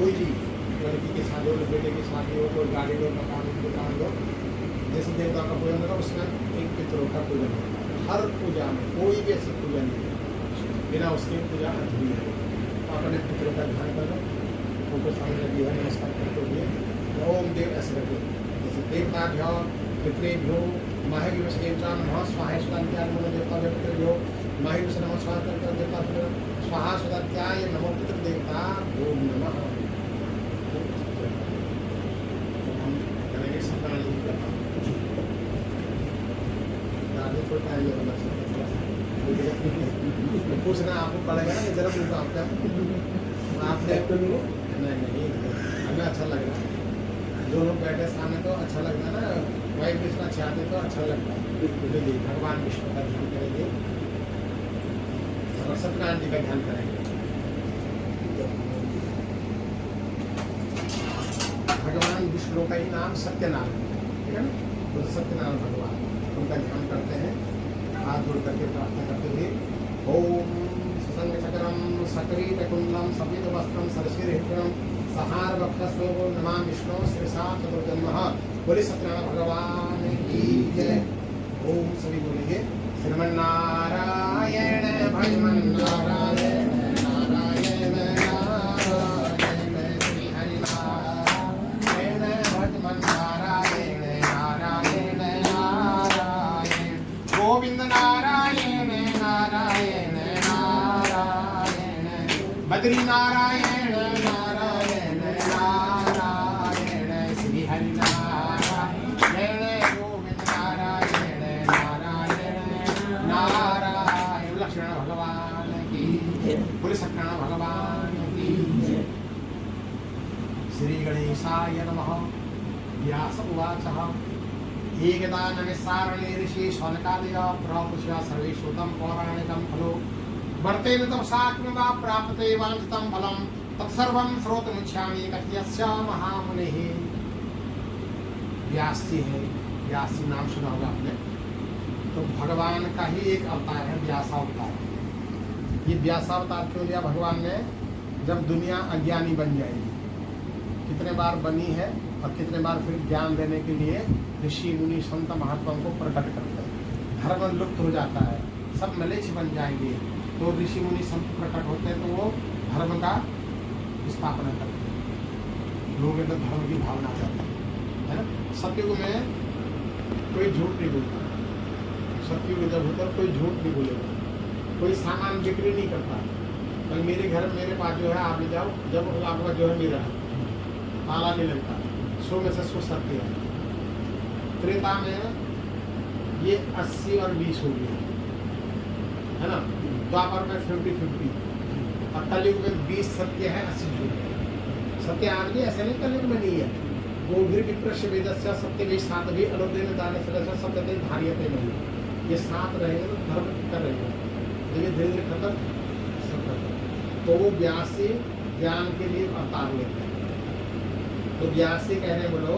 कोई भी लड़की की शादी हो, बेटे की शादी हो, कोई गाड़ी हो, मकान हो, दुकान हो, जैसे देवता का पूजन होगा उसमें एक पितरों का पूजन होता है। हर पूजा में कोई भी ऐसी पूजा नहीं है बिना उसकी पूजा अधूरी है। तो अपने पितरों का ध्यान कर लो, उनको सामने लगी है नमस्कार करते हुए ओम देव ऐसे रखे, जैसे देवताभ्यो पितृभ्यो माहिविषेचां नमः स्वाहा सुदात्याय नमो देवताभ्यो पितृभ्यो माहिविष नमः स्वाहा करते देवता स्वाहा सुदात्याय नमो पितृदेवता ओम नमः। हम करेंगे सत्यनारायण जी का छोटा है ये वाला पूछना आपको पड़ेगा ना, जरा पूछो आपका आपने नहीं हमें अच्छा लग रहा है, जो लोग बैठे सामने तो अच्छा लग रहा है ना, वाइफ कृष्णा चाहते तो अच्छा लगता है। भगवान विष्णु का ध्यान करेंगे और सत्यनारायण जी का ध्यान करेंगे। भगवान विष्णु का ही नाम सत्यनारायण, ठीक है ना, तो सत्यनारायण भगवान उनका ध्यान करते हैं, हाथ जोड़ करके प्रार्थना करते हुए ओम संग चक्रम सकरीट कुंडलम सफेद वस्त्रम सरसिरहित्रम सहार वक्षस्थलो नमामि विष्णु शिरसा चतुर्जन्मः। बोले सत्यनारायण भगवान की जय। ओम सभी बोलेंगे श्रीमन्नारायण भजमन नारायण नारायण नारायण श्री हरि नारायण भजमन नारायण नारायण नारायण गोविंद नारायण नारायण नारायण बद्री नारायण नारायण नारायण श्री हरि नारायण गोविंद नारायण नारायण नारायण लक्ष्मण भगवान की बोले सत्यनारायण भगवान की। श्री गणेशाय नमः। व्यास उवाचः एकदा नमस्कारणे ऋषि शौनकादय प्रपुष्य सर्वेश्वतं पौराणिकं खलु वर्तेन तपसा किंवा प्राप्ते वांछितं फलं तत्सर्वं श्रोतुमिच्छामि कथयस्य महामुनिः। व्यास जी है, व्यास जी नाम सुना होगा आपने, तो भगवान का ही एक अवतार है व्यासावतार। ये व्यासावतार क्यों लिया भगवान ने? जब दुनिया अज्ञानी बन जाएगी, कितने बार बनी है और कितने बार फिर ज्ञान देने के लिए ऋषि मुनि संत महात्मा को प्रकट करते हैं। धर्म लुप्त हो जाता है, सब मलेच्छ बन जाएंगे, तो ऋषि मुनि संत प्रकट होते हैं तो वो धर्म का स्थापना करते हैं, लोगों के अंदर धर्म की भावना आ जाती है ना। सतयुग में कोई झूठ नहीं बोलता, सतयुग जब होता है कोई झूठ नहीं बोलेगा, कोई सामान बिक्री नहीं करता। कल मेरे घर मेरे पास जो है आप ले जाओ, जब आपका जो है मेरा है, ताला नहीं लगता, 100 में से 100 सत्य है। त्रेता में ये 80 और 20 हो गया है ना, द्वापर में 50-50 और कलयुग में 20 सत्य है 80 झूठ है। सत्य आज भी ऐसे नहीं कलयुग में नहीं है। गोभीर विप्रश्य वेदस्य सत्य भी सात भी अनुदेन दान सदस्य सत्य धार्यते नहीं, ये साथ रहेंगे तो धर्म कर रहेगा, धीरे धीरे खत्म सब खत्म। तो वो व्यास से ज्ञान के लिए अवतार लेते हैं। तो व्यास से कह रहे बोलो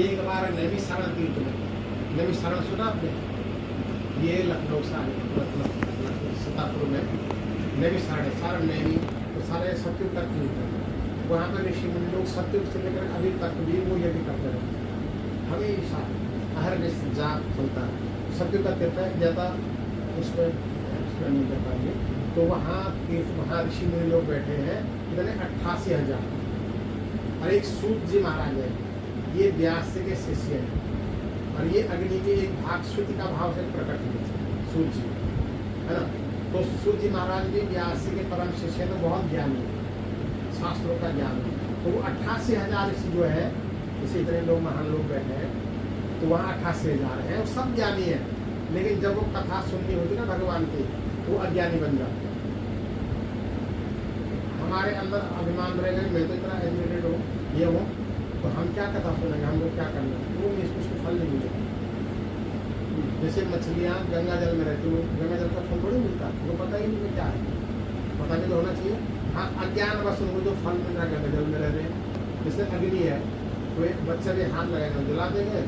एक बार नैमिषारण्य तीर्थ में, नैमिषारण्य सुना आपने? ये लखनऊ से सीतापुर में नैमिषारण्य, सारा नैमी तो सारे सत्युग तक तीर्थ है। वहाँ पर ऋषि मुनि लोग सत्युग से लेकर अभी तक भी वो यज्ञ करते रहते हैं, हमेशा हर जाप चलता है। सत्युग का तीर्थ है ज्यादा उसमें नहीं कर पाएंगे, तो वहाँ तीर्थ, वहाँ ऋषि मुनि लोग बैठे हैं, इतने 88,000। और एक सूत जी महाराज है, ये व्यास के शिष्य हैं, और ये अग्नि के एक भाग श्रुति का भाव से प्रकट हुए थे सूत जी, है ना। तो सूत जी महाराज भी व्यास के परम शिष्य, तो बहुत ज्ञानी है, शास्त्रों का ज्ञान है। तो वो 88,000 ऋषि जो है, इसे इतने लोग महान लोग बैठे हैं, तो वहाँ 88,000 हैं, सब ज्ञानी है। लेकिन जब वो कथा सुननी होती ना भगवान की, तो अज्ञानी बन जाते हैं। हमारे अंदर अभिमान रहेगा, मैं तो इतना एजुकेटेड हूँ, ये हूँ, तो हम क्या कथा सुनेंगे, हम लोग क्या करना है, वो इसको फल नहीं मिलेगा। जैसे मछलियाँ गंगा जल में रहती हैं, गंगा जल का फल थोड़ी मिलता है, वो पता ही नहीं क्या है, पता नहीं तो होना चाहिए। हाँ, अज्ञान बस उनको जो फल मिल रहा है गंगा जल में रह रहे हैं। जैसे अग्नि है, तो एक बच्चा भी हाथ लगाएगा जला देंगे,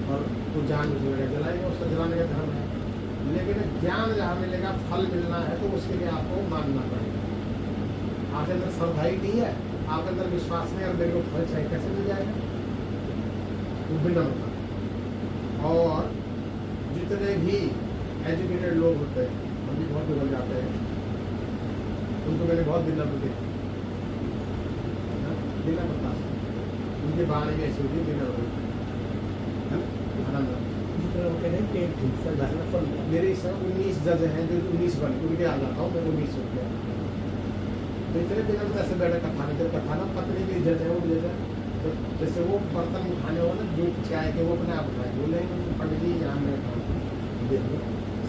और वो जान बुझ लगेगा जलाएंगे, उसका जलाने का धर्म है। लेकिन ज्ञान जहाँ मिलेगा, फल मिलना है, तो उसके लिए आपको मानना पड़ेगा। आपके अंदर श्रद्धा ही नहीं है, आपके अंदर विश्वास नहीं और मेरे को फल चाहिए, कैसे मिल जाएगा? वो विनम्रता। और जितने भी एजुकेटेड लोग होते हैं, हम भी बहुत बिगड़ जाते हैं, उनको मैंने बहुत विनम्र देखा, विनम्रता से उनकी वाणी में ऐसी होती है, विनम्र आनंद। मेरे इस 19 जज हैं जो 19 बन उनके आ जाता हूँ, मैं 19 हो गया। तो इतने विनम्रता से बैठा कथा में, जब कथा ना पत्नी भी जज है, वो जैसे तो जैसे वो बर्तन उठाने हो ना, दूध चाय के, वो अपने आप उठाए, बोले पंडित जी यहाँ मैं देखो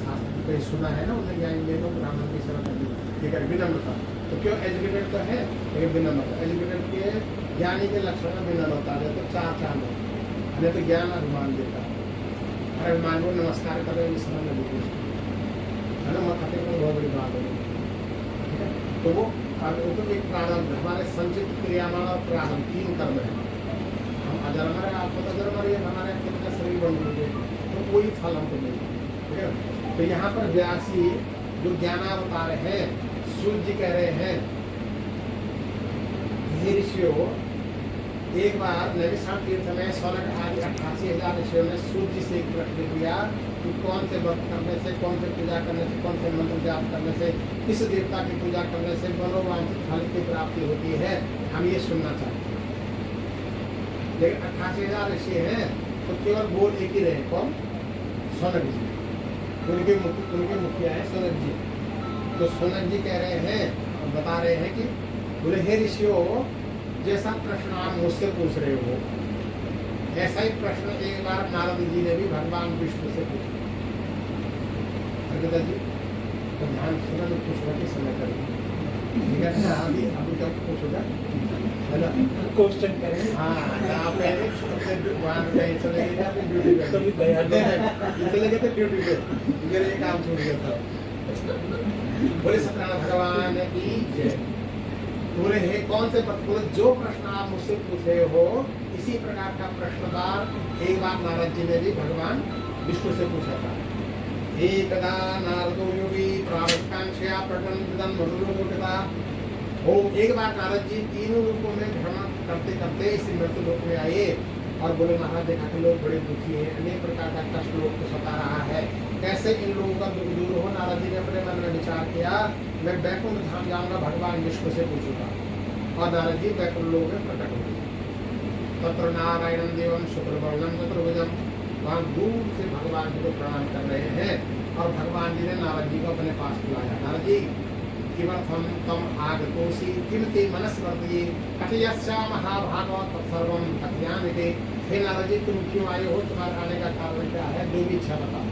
शास्त्र कहीं सुना है ना, उन्हें ज्ञान ले लो, ब्राह्मण की सेवा करनी, ठीक है, विनम्रता। तो क्यों एजुकेटेड तो है, लेकिन विनम्रता, एजुकेटेड के ज्ञानी के लक्षण में विनम्रता है, तो चार चांद है, नहीं तो ज्ञान अभिमान देता है, अभिमान को नमस्कार कर रहे हैं, समझ लगे है ना, मत बहुत बड़ी बात है, ठीक है। तो वो तो एक प्रारंभ, हमारे संचित क्रियामान और प्रारंभ 3 कर्म है। हम अजन्मा है, आपको तो अजन्मा है, हमारे कितना शरीर बन गए, तो कोई फल हमको नहीं, ठीक है। तो यहाँ पर व्यासी जो ज्ञानावतार है, सूर्य जी कह रहे हैं, हे ऋषियों, एक बार नैमिषारण्य तीर्थ में 88,000 ऋषियों ने सूर्य जी से एक प्रश्न किया कि कौन से व्रत करने से, कौन से पूजा करने से, कौन से मंत्र जाप करने से, किस देवता की पूजा करने से मनोवांछित फल की प्राप्ति होती है, हम ये सुनना चाहते हैं। लेकिन 88,000 ऋषि हैं तो केवल बोल एक ही रहे, कौन? सौनक जी, उनके मुखिया है सौनक जी। तो सौनक जी कह रहे हैं, बता रहे हैं कि बोले हे ऋषियों, जैसा प्रश्न आप मुझसे पूछ रहे हो, ऐसा ही प्रश्न एक बार नारद जी ने भी भगवान विष्णु से पूछा। जी तो ध्यान सुना, तो पूछने के समय करें, ठीक है ना, अभी जब पूछोगा है ना, क्वेश्चन करें। हाँ, आप पहले वहाँ कहीं चले गए अपनी ड्यूटी पे, चले गए थे ड्यूटी पे, मेरे ये काम छूट गया था। बोले सत्यनारायण भगवान की जय। बोले हे कौन से बोले जो प्रश्न आप मुझसे पूछे हो, इसी प्रकार का प्रश्नदार एक बार नारद जी ने भी भगवान विष्णु से पूछा था। एकदा नारदो योगी प्रावकांक्षया प्रकटन मधुरोगता। वो एक बार नारद जी 3 रूपों में भ्रमण करते करते इस मृत्यु लोक में आए और बोले महाराज देखा कि लोग बड़े दुखी हैं, अनेक प्रकार का कष्ट लोग को सता रहा है, कैसे इन लोगों का दुख दूर हो। नारद जी ने अपने मन में विचार किया, मैं बैकुंठ धाम जाऊंगा, भगवान विष्णु से पूछूंगा। और नारद जी बैकुंठ लोक में प्रकट हो गए। तत्र नारायणं देवं शुक्रवर्णं चतुर्भुजं, वहाँ दूर से भगवान जी को प्रणाम कर रहे हैं और भगवान जी ने नारद जी को अपने पास बुलाया। नारद जी किमर्थं तम आगतोषि किम ते मनस्वर्ति कथयस्या महाभागव तत्सर्वं कथयामि। हे नारद जी तुम क्यों आए हो, तुम्हारे आने का कारण क्या है, जो भी इच्छा बताओ।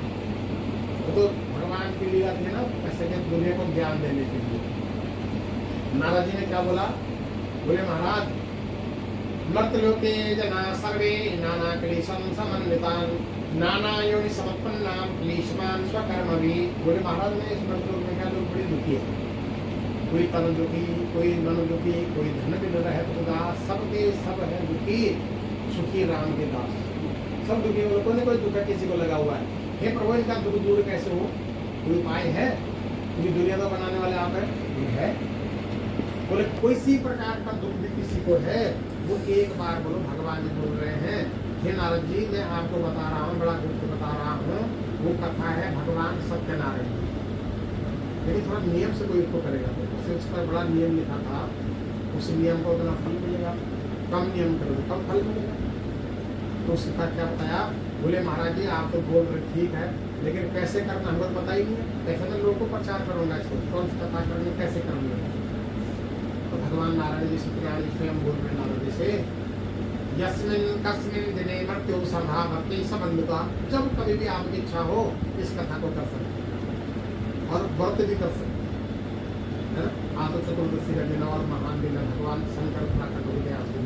तो भगवान की लीला थी ना, ऐसे के दुनिया को ज्ञान देने के लिए। नारद जी ने क्या बोला, बोले महाराज मर्तलोके जना सर्वे नाना क्लेशं समन्वितान् नाना योनि समत्पन्नां क्लेशवान् स्वकर्मभिः। बोले महाराज में इस मर्तलोक में क्या लोग बड़े दुखी है, कोई तन दुखी, कोई मन दुखी, कोई धन भी न रहे तो दास, सबके सब है दुखी, सुखी राम के दास, सब दुखी। कोई न कोई दुख किसी को लगा हुआ है। हे प्रभु इनका दुख दूर कैसे हो, कोई उपाय है? क्योंकि दुनिया तो बनाने वाले आप है। बोले कोई सी प्रकार का दुख भी किसी को है, वो एक बार बोलो। भगवान जी बोल रहे हैं, हे नारद जी मैं आपको बता रहा हूँ, बड़ा दुख बता रहा हूँ, वो कथा है भगवान सत्यनारायण। लेकिन थोड़ा नियम से कोई इसको करेगा तो उस पर बड़ा नियम लिखा था, उस नियम को उतना फल मिलेगा, कम नियम करोगे कम फल मिलेगा। तो उसका क्या बताया, बोले महाराज जी आप तो बोल रहे ठीक है, लेकिन कैसे करना हमको पता ही नहीं है, कैसे मैं लोगों को प्रचार करूँगा, इसको कौन सी कथा करनी, कैसे करूँगा। तो भगवान नारायण जी सत्यनारायण जी स्वयं बोल रहे नारद जी से, यस्मिन् कस्मिन् दिने मृत्यु संभावति सबन्धुता, जब कभी भी आपकी इच्छा हो इस कथा को कर सकते और व्रत भी कर सकते हैं। आतो चतुर्दशी का दिन और महान दिन है, भगवान शंकर प्रकट हो गए आज दिन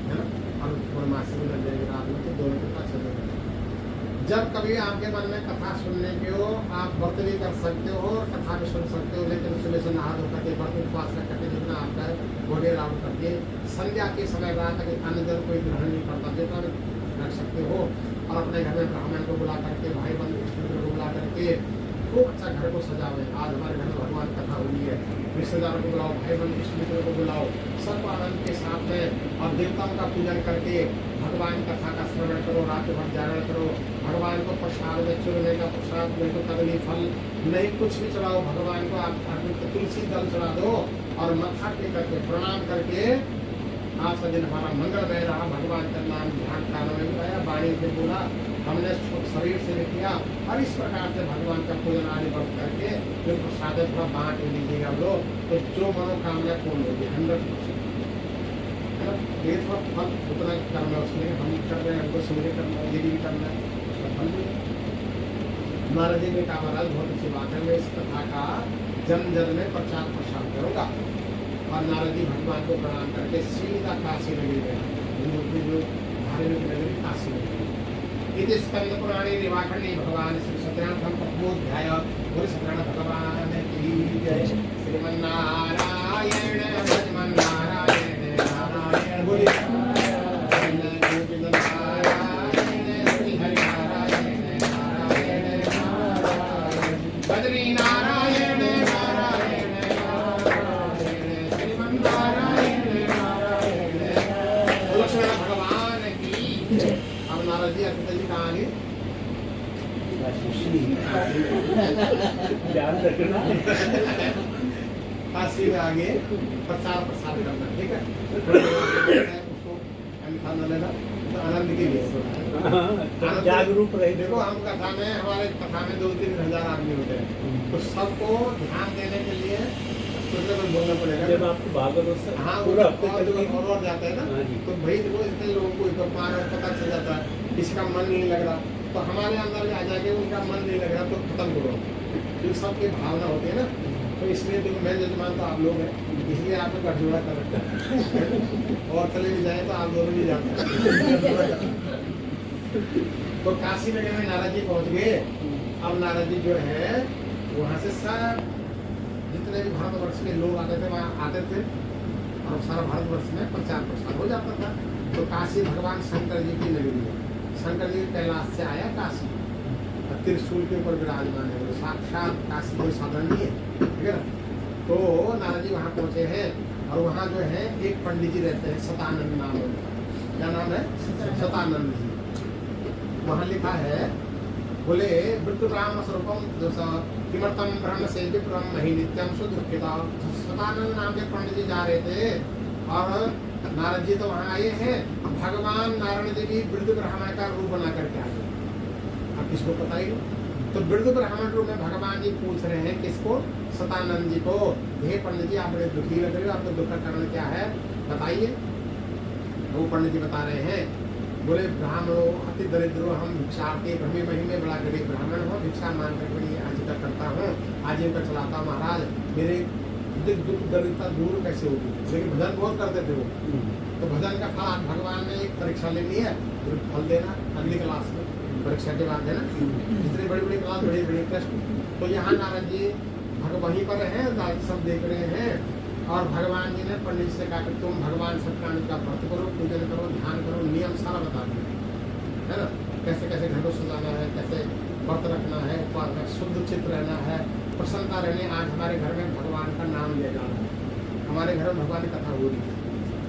है ना, और पूर्णमासी में लग जाएगी रात में, तो दोनों के पास चल जाएगा। जब कभी आपके मन में कथा सुनने की हो, आप व्रत भी कर सकते हो और कथा भी सुन सकते हो, लेकिन सुबह से नहा धो करके व्रत उपवास करके जितना आपका वगैरह राउंड करके संध्या के समय रात तक अन्य जन कोई ग्रहण नहीं करता, जितना रख सकते हो। और अपने घर में ब्राह्मण को बुला करके, भाई बंधु को बुला करके खूब अच्छा घर को सजावे। आज हमारे घर में भगवान कथा हो रही है, रिश्तेदारों को बुलाओ, भाई बहन इष्ट मित्रों को बुलाओ, सबको आनंद के साथ में और देवताओं का पूजन करके भगवान कथा का श्रवण करो, रात भर जागरण करो। भगवान को प्रसाद में चूरने का प्रसाद, नहीं तो कदली फल, नहीं कुछ भी चढ़ाओ भगवान को। आप तुलसी दल चढ़ा दो और मत्था टेक करके प्रणाम करके आज का दिन हमारा मंगलमय रहा। भगवान का नाम ध्यान कानों में गाया, वाणी से बोला, हमने शरीर से भी किया और इस प्रकार से भगवान का पूजन आदि बढ़ करके जो प्रसाद थोड़ा बांट लीजिएगा हम लोग, तो जो मनोकामना पूर्ण होगी 100%। ये थोड़ा फल उतना करना है उसमें, हम कर रहे हैं, हमको सूर्य करना है, ये भी करना है, उसका फल भी है। नारद जी ने कहा महाराज बहुत अच्छी बात है, मैं इस कथा का जन जन में प्रचार प्रसार करूँगा। और नारद जी भगवान को प्रणाम करके सीधा काशी नगरी गया, हिंदू की जो धार्मिक नगरी काशी नगरी। इति स्कंद पुराणे दिवाखंडे भगवान श्री सत्यनारायण तपोध्याय बोले सत्यनारायण भगवान की जय। श्रीमन्नारायण भजमन्नारायण नारायण बोले नारायण गोविंद नारायण श्री हरि नारायण नारायण नारायण बद्री नारायण नारायण नारायण श्रीमन्नारायण नारायण। लक्ष्मण भगवान की जय। अब नारद जी अखिल जी कहाँ आगे काशी में आगे प्रचार प्रसार करना, ठीक है। उसको खाना लेना तो आनंद के लिए जागरूक रहे। देखो हम कथा में, हमारे कथा में 2-3 हजार आदमी होते हैं, तो सबको ध्यान देने के लिए बोलना पड़ेगा। जब आपको भागवत हाँ पूरा हफ्ते और जाता है ना, तो भाई देखो इतने लोगों को पता चल जाता है, किसी का मन नहीं लग रहा, तो हमारे अंदर भी आ जाके उनका मन नहीं लग रहा तो खत्म करो। जो सबकी भावना होती है ना, तो इसलिए देखो मैं जजमान तो आप लोग हैं, इसलिए आपको गठजोड़ा कर रखा है। और चले भी जाए तो आप दोनों भी जाते हैं। तो काशी नगर में नारद जी पहुंच गए। अब नारद जी जो है वहाँ से सब जितने भी भारतवर्ष के लोग आते थे वहाँ आते थे और सारा भारतवर्ष में प्रचार प्रसार हो जाता था। तो काशी भगवान शंकर जी की नगरी है। शंकर जी कैलाश से आया काशी, त्रिशूल के ऊपर विराजमान है, वो साक्षात काशी कोई साधन नहीं है, ठीक है ना। तो नारद जी वहाँ पहुँचे हैं और वहाँ जो है एक पंडित जी रहते हैं, सतानंद नाम है। क्या नाम है? सतानंद जी। वहाँ लिखा है, बोले वृत्तराम स्वरूपम किमर्थम ब्रह्म से विप्रम मही नित्यम सुदुखिता। सतानंद नाम के पंडित जी जा रहे थे और नारद जी तो वहाँ आए हैं। भगवान नारायण जी भी वृद्ध ब्राह्मण का रूप बना करके आ गए। अब किसको पता ही तो वृद्ध ब्राह्मण रूप में भगवान जी पूछ रहे हैं किसको? सतानंद जी को, हे पंडित जी आप बड़े दुखी लग रहे हो, आपका दुख का कारण क्या है बताइए। वो पंडित जी बता रहे हैं, बोले ब्राह्मणों अति दरिद्रो हम भिक्षार्थी भ्रमी महिमे बड़ा गरीब ब्राह्मण हो, भिक्षा मांग कर ये आजीविका करता हूँ, आजीविका चलाता हूँ महाराज। मेरे दुख दरिद्रता दूर कैसे होगी? लेकिन भजन बहुत करते थे वो, तो भजन का फल आज भगवान ने एक परीक्षा लेनी है, फिर फल देना अगली क्लास में, परीक्षा के बाद है ना, जितनी बड़ी बड़ी क्लास बड़ी बड़ी टेस्ट। तो यहाँ नारद जी वहीं पर है, सब देख रहे हैं और भगवान जी ने पंडित से कहा कि तुम भगवान सत्यनारायण का व्रत करो, पूजन करो, ध्यान करो, नियम सारा बता दिया है ना, कैसे कैसे घर को सजाना है, कैसे व्रत रखना है, शुद्ध चित्त रहना है, प्रसन्नता रहनी। आज हमारे घर में भगवान का नाम लिया जा रहा है, हमारे घर में भगवान की कथा हो रही है,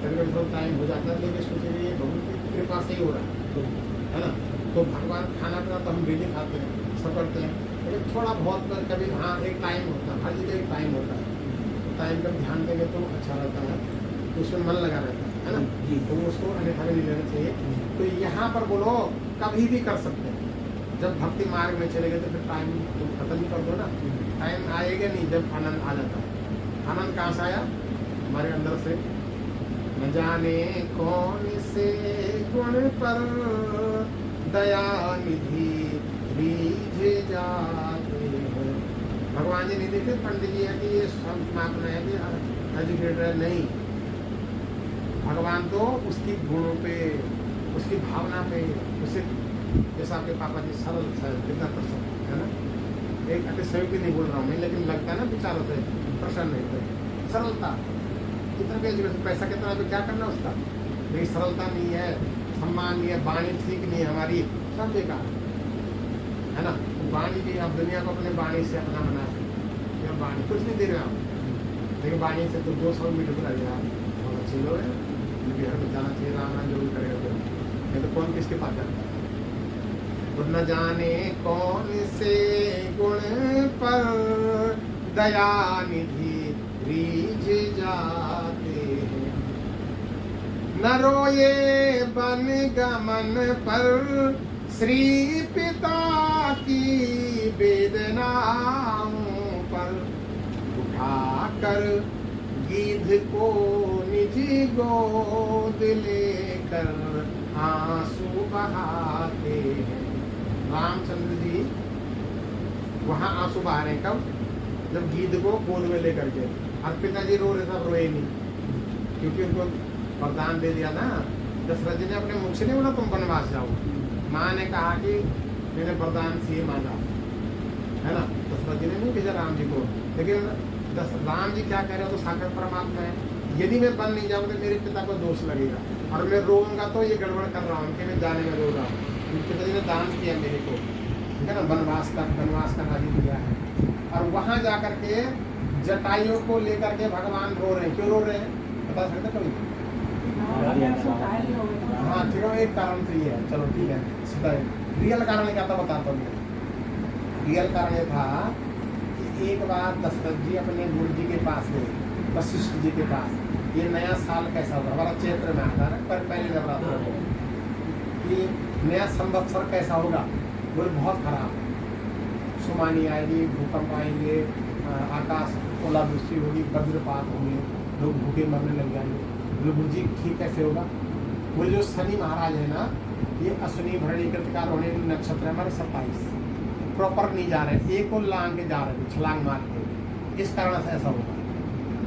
कभी कभी थोड़ा टाइम हो जाता है, लेकिन सोचिए ये भगवान की कृपा से ही हो रहा है ना। तो भगवान खाना पीना तो हम डेली खाते हैं, सब करते हैं, लेकिन थोड़ा बहुत कभी हाँ एक टाइम होता है, हर जगह एक टाइम होता है, टाइम का ध्यान देंगे तो अच्छा रहता है, तो उसमें मन लगा रहता है ना, तो उसको अन्यथा नहीं लेना चाहिए। तो यहाँ पर बोलो कभी भी कर सकते हैं, जब भक्ति मार्ग में चले गए तो फिर टाइम तुम खत्म ही कर दो ना, टाइम आएगा नहीं जब आनंद आ जाता है। आनंद कहाँ से आया? हमारे अंदर से। न जाने कौन से गुण पर दया निधि रीझे जाते हैं। भगवान जी नहीं देखे पंडित जी है कि ये संत महात्मा है कि एजुकेटेड है, नहीं, भगवान तो उसकी गुणों पे, उसकी भावना पे, उसे जैसा आपके पापा जी सरल कितना प्रसन्न है ना, एक अतिशयोक्ति नहीं बोल रहा हूँ मैं, लेकिन लगता है ना विचारों से प्रसन्न नहीं थे, सरलता। कितना भी एजुकेशन पैसा कितना भी क्या करना उसका, लेकिन सरलता नहीं है, सम्मान नहीं है, वाणी ठीक नहीं है हमारी, सब बेकार। है ना। वाणी भी आप दुनिया को अपने वाणी से अपना बना सकते हैं। वाणी कुछ नहीं दे रहे आप, लेकिन वाणी से तो 200 मीटर पर आ गया बहुत अच्छे लोग हैं, बिहार में जाना चाहिए, राम राम जरूर करेगा तो, नहीं तो कौन किसके पास जाता है। तो न जाने कौन से गुण पर दया निधि रीझ जाते हैं, न रोए बन गमन पर श्री पिता की वेदनाओं पर, उठाकर गीध को निजी गोद लेकर आंसू बहाते हैं। रामचंद्र जी वहाँ आंसू बहा रहे हैं कब, जब गीध को गोद में लेकर के, और पिताजी रो रहे, सब रोए नहीं, क्योंकि उनको वरदान दे दिया ना। दशरथ जी ने अपने मुख से नहीं बोला तुम वनवास जाओ, माँ ने कहा कि मैंने वरदान से मांगा, है ना। दशरथ जी ने नहीं भेजा राम जी को, लेकिन राम जी क्या कह रहे हो, तो साक्षात परमात्मा है। यदि मैं बन नहीं जाऊँ तो मेरे पिता को दोष लगेगा, और मैं रोऊंगा तो ये गड़बड़ कर रहा हूँ कि मैं जाने में रो रहा हूँ। पिताजी ने दान किया मेरे को, ठीक है ना, वनवास का राजी दिया है। और वहाँ जा करके जटायु को लेकर के भगवान रो रहे हैं। क्यों रो रहे हैं बता सकते कोई? हाँ ठीक है, एक कारण तो ये है, चलो ठीक है, सीधा रियल कारण क्या था बताता हूँ मैं। रियल कारण ये था कि एक बार दशरथ जी अपने गुरु जी के पास गए, वशिष्ठ जी के पास, ये नया साल कैसा होगा, हमारा चैत्र में आता है पर पहले नवरात्र हो, कि नया संवत्सर कैसा होगा। बोले बहुत खराब, सुमानी आएगी, भूकंप आएंगे, आकाश ओलावृष्टि होगी, वज्रपात होंगे, लोग भूखे मरने लग जाएंगे। बोले गुरु जी ठीक कैसे होगा? बोले जो शनि महाराज है ना, ये अश्विनी भरणी कृतिका रोहिणी नक्षत्र है हमारे 27 प्रॉपर नहीं जा रहे, एक को लांग के जा रहे हैं, छलांग मार के, इस कारण से ऐसा होगा।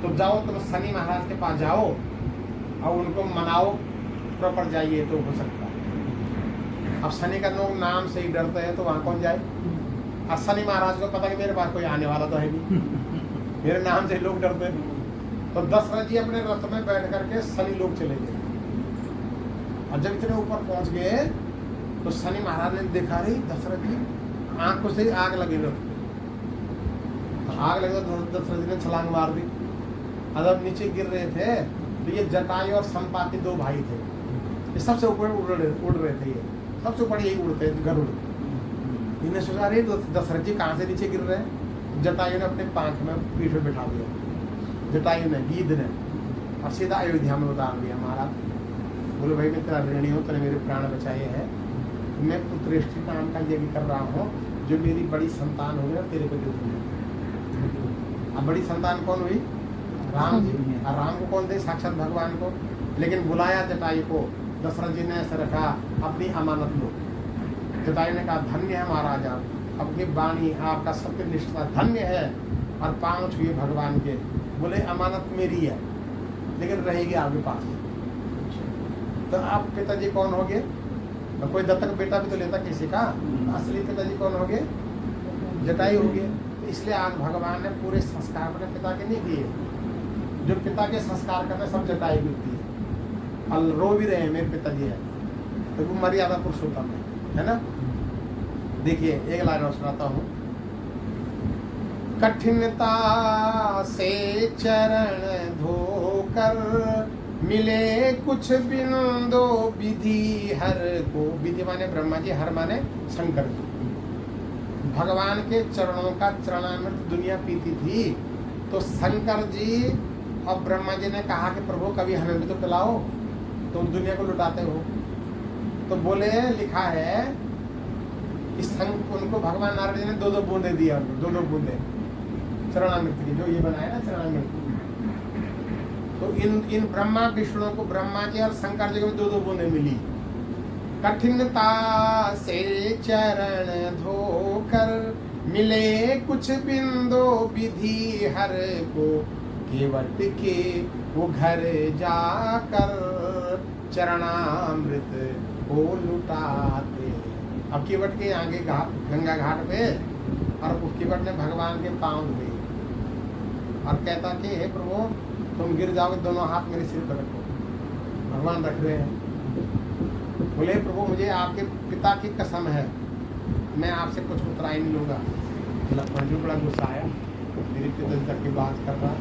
तो जाओ तुम शनि महाराज के पास जाओ और उनको मनाओ, प्रॉपर जाइए तो हो सकता है। अब शनि का लोग नाम से ही डरते हैं, तो वहाँ कौन जाए? अब शनि महाराज को पता कि मेरे पास कोई आने वाला तो है नहीं, मेरे नाम से लोग डरते हैं। तो दशरथ जी अपने रथ में बैठ करके शनि लोग चले गए, और जब इतने ऊपर पहुंच गए तो शनि महाराज ने देखा, रही दशरथ जी आंखों से आग लगी रथ में, आग लगे तो दशरथ जी ने छलांग मार दी। जब नीचे गिर रहे थे तो ये जटायु और संपाति 2 भाई थे, ये सबसे ऊपर उड़ रहे थे, ये सबसे ऊपर यही उड़ते गरुड़। इन्हें सोचा अरे दशरथ जी कहाँ से नीचे गिर रहे हैं। जटायु ने अपने पांख में पीठ में बिठा दिया, जटायु ने, गीध ने, और सीधा अयोध्या में उतार दिया। महाराज बोले भाई मैं तेरा ऋणी हूँ, तेरे मेरे प्राण बचाए हैं, मैं पुत्रेष्टि नाम का यज्ञ कर रहा हूँ, जो मेरी बड़ी संतान हुई ना तेरे को दे दूंगा। अब बड़ी संतान कौन हुई? राम जी। और राम को कौन दे? साक्षात भगवान को। लेकिन बुलाया जटायु को, दशरथ जी ने ऐसे रखा, अपनी अमानत लो। जटायु ने कहा धन्य है महाराज आप, आपकी वाणी आपका सत्यनिष्ठा धन्य है, और पांव छुए भगवान के। बोले अमानत मेरी है लेकिन रहेगी आपके पास। तो आप पिताजी कौन हो गए? तो कोई दत्तक बेटा भी तो लेता किसी का, असली पिताजी कौन हो गए? जटायु हो गए। इसलिए आज भगवान ने पूरे संस्कार अपने पिता के नहीं किए, जो पिता के संस्कार करने सब जटायु की है। और रो भी रहे हैं मेरे पिताजी है, तो वो मर्यादा पुरुषोत्तम है ना। देखिए एक लाइन और सुनाता हूँ। कठिनता से चरण धोकर मिले कुछ बिंदो विधि हर को। विधि माने ब्रह्मा जी, हर माने शंकर जी। भगवान के चरणों का चरणामृत दुनिया पीती थी, तो शंकर जी और ब्रह्मा जी ने कहा कि प्रभु कभी हमें भी तो पिलाओ, तुम दुनिया को लुटाते हो। तो बोले लिखा है इस उनको भगवान नारायण जी ने 2-2 बूंदे दिया, 2-2 बूंदे चरणामृत की, जो ये बनाया ना चरणामृत। तो इन ब्रह्मा विष्णु को, ब्रह्मा जी और शंकर जी को 2-2 बूंदे मिली। कठिनता से चरण धोकर मिले कुछ बिंदो विधि हर को, केवट के वो घर जाकर चरणामृत को लुटाते। अब केवट के आगे गंगा घाट पे, और उस केवट ने भगवान के पांव धोए और कहता कि हे प्रभु तुम गिर जाओगे, दोनों हाथ मेरे सिर पर रखो। भगवान रख रहे हैं। बोले प्रभु मुझे आपके पिता की कसम है, मैं आपसे कुछ उतरा ही नहीं लूँगा। लक्ष्मण जी बड़ा गुस्सा आया, मेरी पिता तक की बात कर रहा,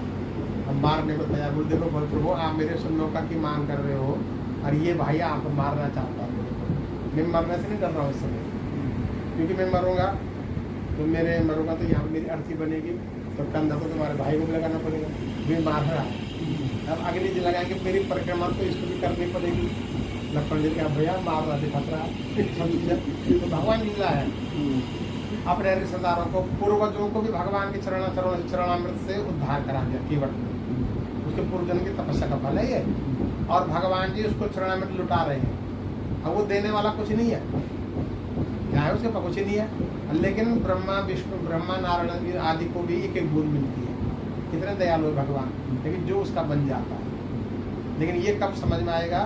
अब मारने को तैयार। बोल देखो बोल प्रभु, आप मेरे सुनौका की मांग कर रहे हो और ये भाई आपको मारना चाहता है मेरे को। मैं मरने से नहीं डर रहा हूँ इस समय, क्योंकि मैं मरूंगा तो मरूंगा तो यहाँ मेरी अर्थी बनेगी, तो कंधा तो तुम्हारे भाई को भी लगाना पड़ेगा। मैं मार रहा है, अब अगले दिन लगाएंगे मेरी परिक्रमा तो इसको भी करनी पड़ेगी। लक्ष्मण जी क्या भैया मार रहा दिखा रहा तो भगवान मिला है अपने रिश्तेदारों को, पूर्वजों को भी भगवान के चरणामृत से उद्धार करा दिया केवट में। उसके पूर्वजन्म की तपस्या का फल है ये, और भगवान जी उसको चरणामृत लुटा रहे हैं। अब वो देने वाला कुछ नहीं है, क्या है उसके पास कुछ नहीं है, लेकिन ब्रह्मा विष्णु ब्रह्मा नारायण आदि को भी एक एक बूंद मिलती है। कितने दयालु है भगवान, लेकिन जो उसका बन जाता है। लेकिन ये कब समझ में आएगा,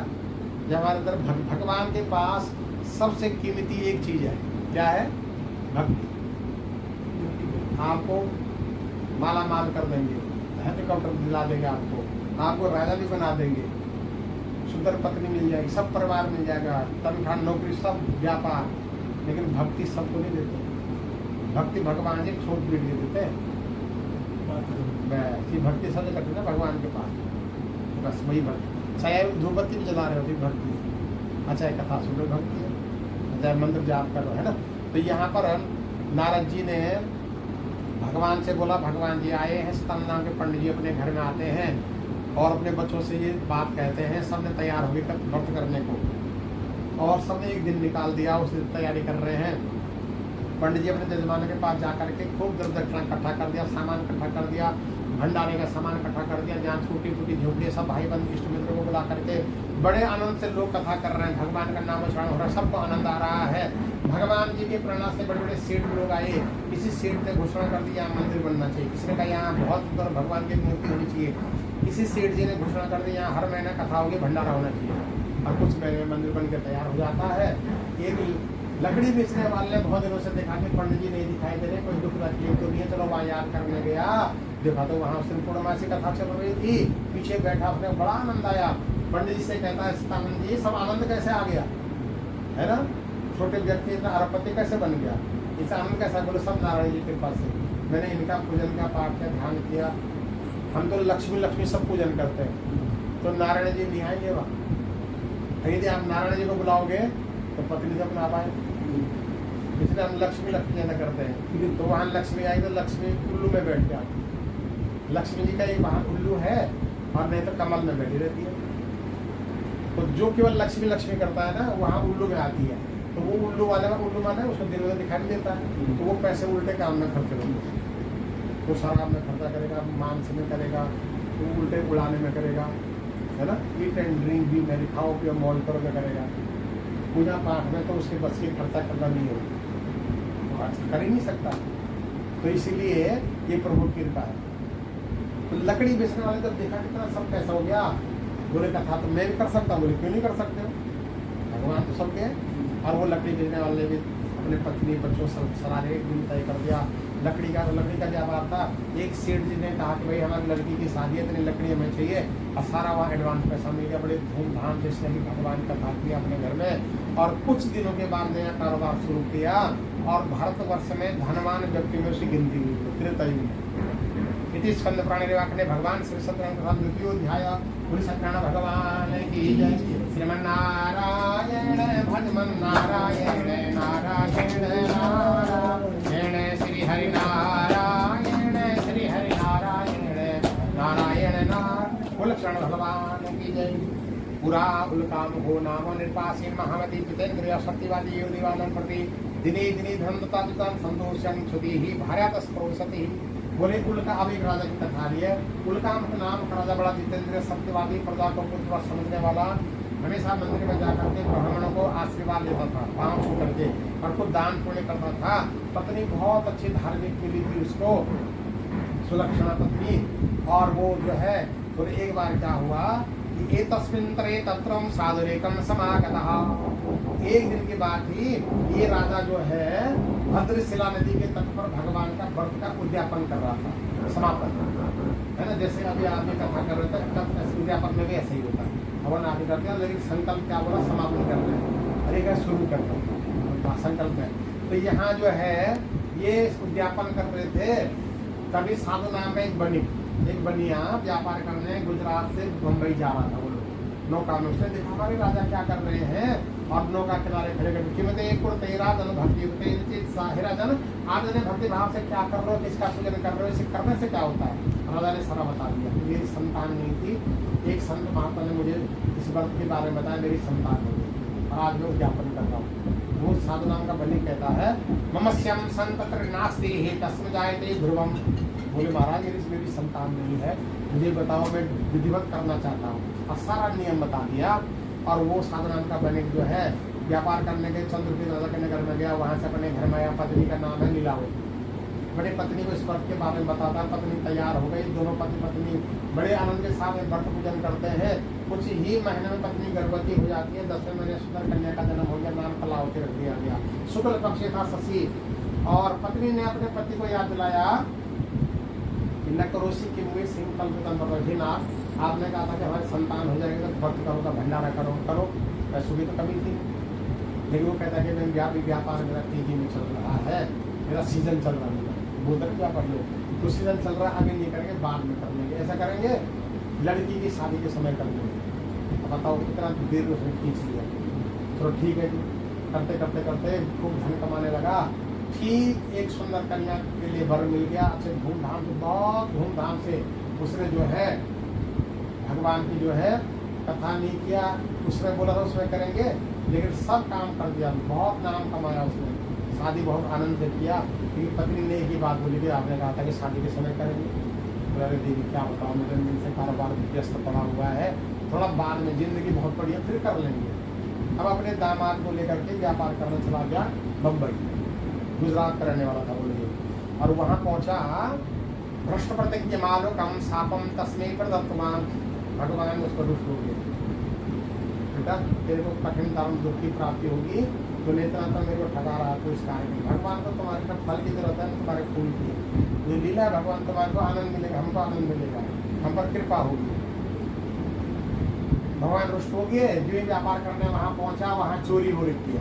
जब हमारे अंदर भगवान के पास सबसे कीमती एक चीज है, क्या है? भक्ति। आपको माला माल कर देंगे, हेलीकॉप्टर दिला देंगे, आपको राजा भी बना देंगे, सुंदर पत्नी मिल जाएगी, सब परिवार मिल जाएगा, तनख्वाह नौकरी सब व्यापार, लेकिन भक्ति सबको नहीं देते। भक्ति भगवान जी छोट पीट के देते हैं। भक्ति सब करते ना भगवान के पास, बस वही भक्ति। चाहे धूपबत्ती भी जला रहे हो भक्ति है, अच्छा एक कथा सुन रहे भक्ति है, चाहे मंत्र जाप कर रहे हो, है ना। तो यहाँ पर नारद जी ने भगवान से बोला, भगवान जी आए हैं, स्तन नाम के पंडित जी अपने घर में आते हैं और अपने बच्चों से ये बात कहते हैं। सबने तैयार हो गए व्रत करने को, और सबने एक दिन निकाल दिया, उस दिन तैयारी कर रहे हैं। पंडित जी अपने जजमान के पास जा करके खूब दर दक्षिणा इकट्ठा कर दिया, सामान इकट्ठा कर दिया, भंडारे का सामान इकट्ठा कर दिया, जहाँ छोटी छोटी झोपड़ी सब भाई बंधु इष्ट मित्र को बुला करके बड़े आनंद से लोग कथा कर रहे हैं, भगवान का नाम स्मरण हो रहा है, सबको आनंद आ रहा है। भगवान जी के प्रेरणा से बड़े बड़े सेठ लोग आए, किसी सेठ ने घोषणा कर दिया मंदिर बनना चाहिए, किसी ने कहा यहाँ बहुत सुंदर भगवान की मूर्ति होनी चाहिए, किसी सेठ जी ने घोषणा कर दी यहाँ हर महीने कथा होगी, भंडारा होना चाहिए। और कुछ महीने में मंदिर बन के तैयार हो जाता है। एक लकड़ी बेचने वाले ने बहुत दिनों से देखा कि पंडित जी नहीं दिखाई दे रहे, कोई दुख तकलीफ तो नहीं है, चलो वहाँ याद करने गया, देखा तो वहाँ उस दिन पूर्णमासी कथा चल रही थी, पीछे बैठा, उसने बड़ा आनंद आया। पंडित जी से कहता है सतानंद जी सब आनंद कैसे आ गया, है ना, छोटे व्यक्ति इतना अरबपति कैसे बन गया, इसे आनंद कैसा? बोले सब नारायण जी के पास से, मैंने इनका पूजन का पाठ किया, ध्यान किया, हम तो लक्ष्मी लक्ष्मी सब पूजन करते हैं, तो नारायण जी नहीं आएंगे वहाँ। यदि आप नारायण जी को बुलाओगे तो पत्नी से अपना पाए, इसलिए हम लक्ष्मी लक्ष्मी ज्यादा करते हैं। तो वहाँ लक्ष्मी आई तो लक्ष्मी उल्लू में बैठ जाती, लक्ष्मी जी का एक वहाँ उल्लू है, और नहीं तो कमल में बैठी रहती है। तो जो केवल लक्ष्मी लक्ष्मी करता है ना, वहाँ उल्लू में आती है, तो वो उल्लू वाले में उल्लू माने उसको दिन में दिखाई नहीं देता है, तो वो पैसे उल्टे काम में खर्च करेगा, वो शराब में खर्चा करेगा, मांस में करेगा, वो उल्टे उड़ाने में करेगा, है ना, ईट एंड ड्रिंक भी मेरी खाओ पियो मौज करो में करेगा। पूजा पाठ में तो उसके बस की खर्चा करना नहीं होगा, कर ही नहीं सकता। तो इसीलिए ये प्रभु की कृपा है। तो लकड़ी बेचने वाले जब देखा कितना सब कैसा हो गया, बोले कथा तो मैं भी कर सकता हूँ, बोले क्यों नहीं कर सकते हो, भगवान तो सबके हैं। और वो लकड़ी बेचने वाले भी अपने पत्नी बच्चों सब सराहने एक दिन तय कर दिया। लकड़ी का क्या बात था, एक सेठ जी ने कहा कि भाई हमारी लड़की की शादी है, इतनी लकड़ी हमें चाहिए, और सारा वहाँ एडवांस पैसा मिल गया, बड़े धूमधाम से इसने भी भगवान का कथा किया अपने घर में। और कुछ दिनों के बाद नया कारोबार शुरू किया, और भारतवर्ष में धनवान व्यक्ति में उसकी गिनती हुई त्रेतायुग में। इति स्कंद पुराण ने भगवान श्री सत्यनारायण द्वितीयोध्याय पुरी सत्यनारायण भगवान की जय। श्रीमन्नारायण भजमन नारायण नारायण नारायण श्री हरि नारायण श्री हरि नारायण नारायण नारायण शरण भगवान की जय। पुरा उल्काम हो नामो निर्पासीन महामती जितेन्द्रिय शक्तिवादी योनिवादन प्रति दिने दिने धनता दुतान संतोषन छुदी ही भार्यात स्परोसति। बोले उल्का अब एक राजा की कथा है। उल्काम का नाम राजा बड़ा जितेंद्र सत्यवादी, प्रजा को पुत्र समझने वाला, हमेशा मंदिर में जाकर के ब्राह्मणों को आशीर्वाद लेता था पांव छू करके, और खुद दान पुण्य करता था। पत्नी बहुत अच्छी धार्मिक मिली थी उसको, सुलक्षणा पत्नी। और वो जो है तो एक बार क्या हुआ कि एतस्मिन् तरे तत्रम साधुरेकम समागतः। एक दिन की बात थी, ये राजा जो है भद्रशिला नदी के तट पर भगवान का व्रत का उद्यापन कर रहा था, समापन, है ना, जैसे अभी आदमी कथा कर रहे थे तब उद्यापन में भी ऐसे ही होता है, हवन आदि करते हैं, लेकिन संकल्प क्या बोला, समापन करते हैं, अरे क्या शुरू करते हैं संकल्प में। तो यहाँ जो है ये उद्यापन कर रहे थे, तभी साधु नाम में एक बनिया व्यापार करने गुजरात से बम्बई जा रहा था। वो लोग नौका में, उसने देखा हमारे राजा क्या कर रहे हैं, और नौका किनारे खड़े करके कीमत एक तेरा जन भक्ति साहिरा जन, आज ने भक्ति भाव से क्या कर रहे हो, किसका पूजन कर रहे हो, इसे करने से क्या होता है। राजा ने सारा बता दिया। मेरी संतान नहीं थी, एक संत महात्मा ने मुझे इस व्रत के बारे में बताया, मेरी संतान हो गई और आज मैं उद्यापन कर रहा हूँ। वो साधु नाम का बनी कहता है ममस्यम संतत्र नास्ति हे तस्म जायते ध्रुवम। बोले महाराज मेरी संतान नहीं है, मुझे बताओ, मैं विधिवत करना चाहता हूँ। और सारा नियम बता दिया। और वो साधु नाम का बनी जो है व्यापार करने के चंद्रकेतु राजा के नगर में गया, वहाँ से अपने घर में आया। पत्नी का नाम है लीलावती। बड़े पत्नी को इस व्रत के बारे में बताता, पत्नी तैयार हो गई। दोनों पति पत्नी बड़े आनंद के साथ व्रत पूजन करते हैं। कुछ ही महीने में पत्नी गर्भवती हो जाती है। 10वें महीने सुंदर कन्या का जन्म हो गया, नाम कलावती रख दिया गया। शुक्ल पक्ष था शशि। और पत्नी ने अपने पति को याद दिलाया कि न करोसी की मुझे सिंह कल्पना, आपने कहा था कि हमारी संतान हो जाएगी तो व्रत करो, का भंडारा करो। पैसों की तो कमी थी, लेकिन वो कहता है कि मैं व्यापार मेरा तेजी में चल रहा है, मेरा सीजन चल रहा है। बोलते क्या कर लो, तो सीजन चल रहा है, अभी नहीं करेंगे, बाद में कर लेंगे। ऐसा करेंगे लड़की की शादी के समय कर लेंगे। अब बताओ कितना देर में उसने खींच लिया। चलो ठीक है जी, करते करते करते खूब धन कमाने लगा। ठीक एक सुंदर कन्या के लिए वर मिल गया। अच्छे धूमधाम से, बहुत धूमधाम से उसने जो है भगवान की जो है कथा नहीं किया। उसने बोला था उसमें करेंगे, लेकिन सब काम कर दिया। बहुत नाम कमाया उसने, शादी बहुत आनंद से किया। लेकिन पत्नी ने एक ही बात बोली कि आपने कहा था कि शादी के समय करेंगे। अरे देवी क्या बताओ, मेरे दिन से कारोबार व्यस्त पड़ा हुआ है, थोड़ा बाद में, जिंदगी बहुत बड़ी है, फिर कर लेंगे। अब अपने दामाद को लेकर के व्यापार करने चला गया बम्बई। गुजरात का रहने वाला था वो लोग। और वहाँ पहुँचा, भ्रष्ट प्रतिज्ञ मालो कम सापम तस्मै प्रदत्तमान। भगवान उसको रुष्ट हो गए, बेटा तेरे को कठिन कर्म दुख की प्राप्ति होगी, तो नेता तो मेरे को ठगा रहा तो इस कार्य में। भगवान को तुम्हारे पर फल की जरूरत है, तुम्हारे फूल की जो लीला है, भगवान तुम्हारे को आनंद मिलेगा, हमको आनंद मिलेगा, हम पर कृपा होगी। भगवान रुष्ट हो गए। जो ही व्यापार करने वहाँ पहुँचा, वहाँ चोरी हो रही थी।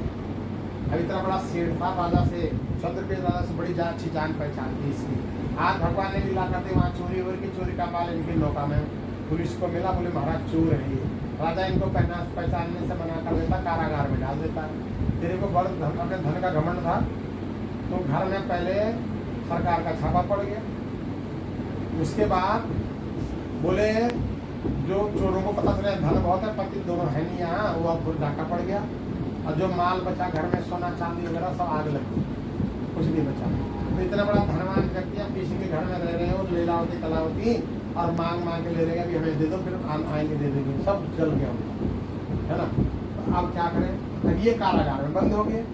अब इतना बड़ा सेठ था, राजा से, चंद्रकेतु राजा से बड़ी अच्छी जान पहचान थी इसकी। आज भगवान ने लीला करते वहाँ चोरी हो रही, चोरी का माल इनकी नौका में पुलिस को मिला। बोले महाराज चोर है ये। राजा इनको पहचानने से मना कर देता, कारागार में डाल देता। तेरे को बड़ अपने धन का घमंड था, तो घर में पहले सरकार का छापा पड़ गया। उसके बाद बोले जो चोरों को पता चला धन बहुत है, पति दोनों है नहीं यहाँ, वो अब डाका पड़ गया। और जो माल बचा घर में, सोना चांदी वगैरह सब आग लगी, कुछ नहीं बचा। तो इतना बड़ा धनवान व्यक्ति आप किसी के घर में रह रहे हो, लीलावती कलावती, और मांग के ले रहेगा कि हमें दे दो, फिर आएंगे दे देंगे, सब जल गया उनका, है ना। तो अब क्या करें, अब ये कारागार में बंद हो गए।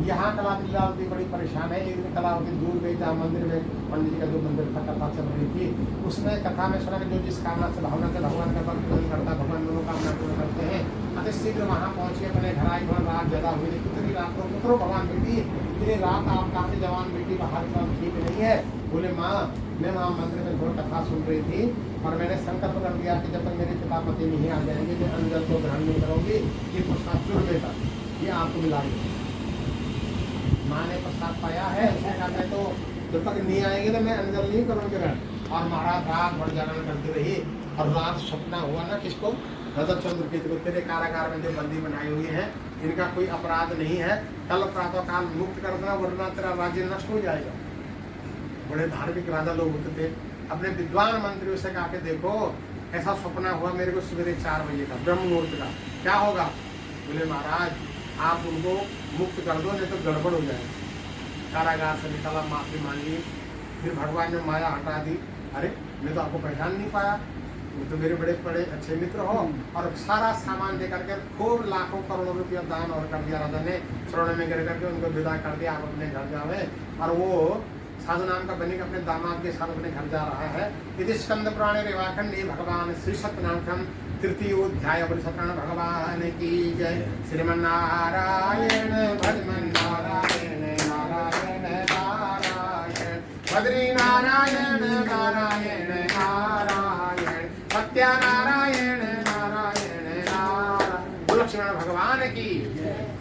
यहाँ कलावती बड़ी परेशान है। एक दिन कलावती दूर गई, जहाँ मंदिर में, पंडित जी का जो मंदिर था, कथा चल रही थी, उसने कथा में सुना कि जो जिस कामना से भावना से भगवान का पूजन करता है, भगवान दोनों कामना पूर्ण करते हैं। अति शीघ्र वहाँ पहुँचे, अपने घर आए। थोड़ा रात ज्यादा हुई, कितनी रात को पुत्रो भगवान बेटी, इतनी रात आप काफी जवान बेटी का हाल चाल ठीक नहीं है। बोले माँ, मैं वहाँ मंदिर में थोड़ी कथा सुन रही थी, और मैंने संकल्प कर लिया कि जब तक मेरे पिता पति नहीं आ जाएंगे, मैं अंजल को ग्रहण नहीं करूँगी, ये प्रसाद चुर्मे का ये आपको मिलाएगी। माँ ने प्रसाद पाया है, मैं तो जब तक नहीं आएंगे तो मैं अंजल नहीं करूँगी ग्रहण। और महाराज रात भर जागरण करती रही। और रात सपना हुआ ना किसको, राजा चंद्रकेतु को, तेरे कारागार में जो बंदी बनाई हुई है, इनका कोई अपराध नहीं है, कल प्रातः काल मुक्त कर देना, वरना तेरा राज्य नष्ट हो जाएगा। बड़े धार्मिक राजा लोग होते थे। अपने विद्वान मंत्रियों से कहा के देखो, ऐसा सपना हुआ मेरे को सवेरे 4 बजे का, ब्रह्म मुहूर्त का, क्या होगा। बोले महाराज आप उनको मुक्त कर दो, नहीं तो गड़बड़ हो जाएगा। कारागार से निकला, माफी मांगी, फिर भगवान ने माया हटा दी। अरे मैं तो आपको पहचान नहीं पाया, वो तो मेरे बड़े बड़े अच्छे मित्र हो। और सारा सामान लेकर के खूब लाखों करोड़ों रुपया दान और कर दिया। राजा ने चरणों में गिर करके उनको विदा कर दिया, आप अपने घर जावे। और वो साधु नाम का बनिक अपने दामाद के साथ अपने घर जा रहा है। यदि स्कंद पुराणे रेवाखंडे भगवान श्री सत्यनारायण तृतीयोध्याय सत्यनारायण भगवान की जय। श्रीमन्नारायण भजमन्नारायण नारायण नारायण बद्री नारायण नारायण नारायण सत्या नारायण नारायण नारायण। लक्ष्मण भगवान की।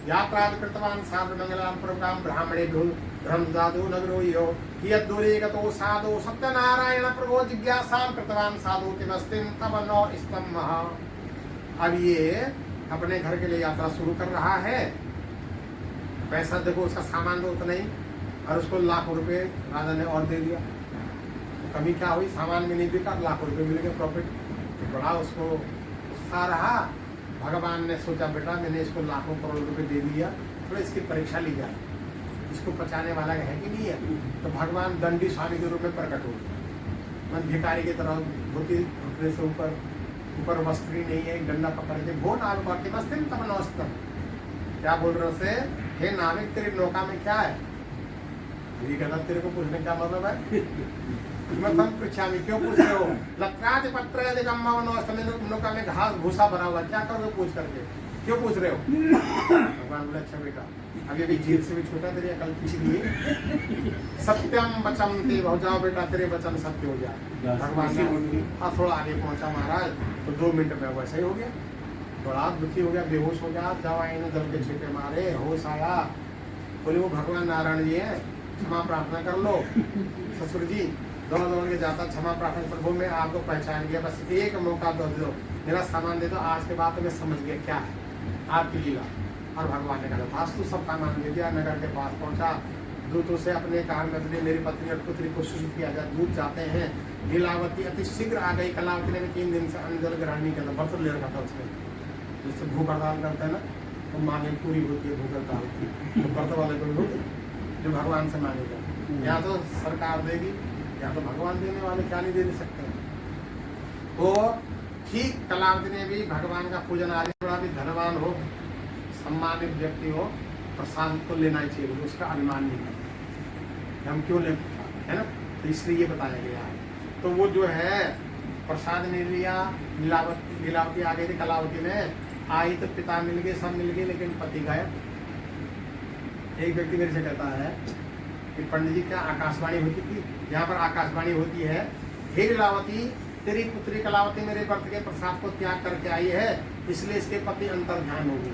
यात्रा कृतवान साधु मंगलम प्रभुकाम ब्राह्मणे धर्म साधु नगरो यो कियद्दूरे गतो साधु सत्यनारायण प्रभो जिज्ञासां कृतवान साधु किमस्तिं तव नो स्तम्भः। अब ये अपने घर के लिए यात्रा शुरू कर रहा है। पैसा देखो, उसका सामान तो उतना ही, और उसको लाखों रुपए राजा ने और दे दिया। तो कमी क्या हुई, सामान में नहीं बिका, लाखों रुपए मिल गए प्रॉफिट। तो बड़ा उसको उत्साह रहा। भगवान ने सोचा बेटा मैंने इसको लाखों करोड़ रुपए दे दिया, तो इसकी परीक्षा ली जाए, इसको पचाने वाला है कि नहीं है। तो भगवान दंडी स्वामी के रूप में प्रकट हो गए। मन भिखारी की तरह धोती घुटने से ऊपर वस्त्र ही नहीं है, एक डंडा पकड़ के भो नाविक के मस्तिम तब नौस्तम। क्या बोल रहे से, हे नाविक तेरी नौका में क्या है। ये कहता तेरे को पूछने क्या मतलब है। मैं तुम पृछा में क्यों पूछ रहे हो। लत्रात पत्र नौका में घास भूसा भरा हुआ, क्या करोगे पूछ करके, क्यों पूछ रहे हो। भगवान बोले अच्छा बेटा अभी अभी झील से भी छोटा तेरी अकल इसलिए सत्यम वचम ते हो जाओ बेटा, तेरे वचन सत्य हो जाए। भगवान ने थोड़ा आगे पहुंचा महाराज, तो 2 मिनट में वैसा ही हो गया। थोड़ा दुखी हो गया, बेहोश हो गया, दवाई ने जल के छींटे मारे, होश आया। बोले वो भगवान नारायण जी है, क्षमा प्रार्थना कर लो। ससुर जी दौड़ के जाता, क्षमा प्रार्थना प्रभु मैं आपको पहचान गया, बस एक मौका दो, मेरा सामान दे दो, आज के बाद तो मैं समझ गया क्या है आपकी लीला। और भगवान ने कहा वास्तु सब सामान दे दिया। नगर के पास पहुंचा, दूतों से अपने काम में मेरी पत्नी और पुत्री को सूचित किया जाए। दूत जाते हैं, लीलावती अति शीघ्र आ गई। कलावती ने 3 दिन से अन्न जल ग्रहण नहीं किया, व्रत ले रखा था उसने। जिससे भूख हड़ताल करते हैं ना, तो मांगे पूरी होती है भूख हड़ताल की, तो व्रत वाले को होती जो भगवान से मांगेगा। या तो सरकार देगी या तो भगवान देने वाले, क्या नहीं दे सकते। तो ठीक कलावती ने भी भगवान का पूजन आज थोड़ा भी धनवान हो, सम्मानित व्यक्ति हो, प्रसाद तो लेना ही चाहिए, उसका अनुमान नहीं करता हम क्यों ले, है ना। तो इसलिए ये बताया गया है। तो वो जो है प्रसाद ने लिया, लीलावती आ गई थी, कलावती में आई तो पिता मिल गए, सब मिल गए, लेकिन पति गायब। एक व्यक्ति मेरे से कहता है कि पंडित जी क्या आकाशवाणी होती थी, यहाँ पर आकाशवाणी होती है, हे लीलावती तेरी पुत्री कलावती मेरे व्रत के प्रसाद को त्याग करके आई है, इसलिए इसके पति अंतर ध्यान होगी।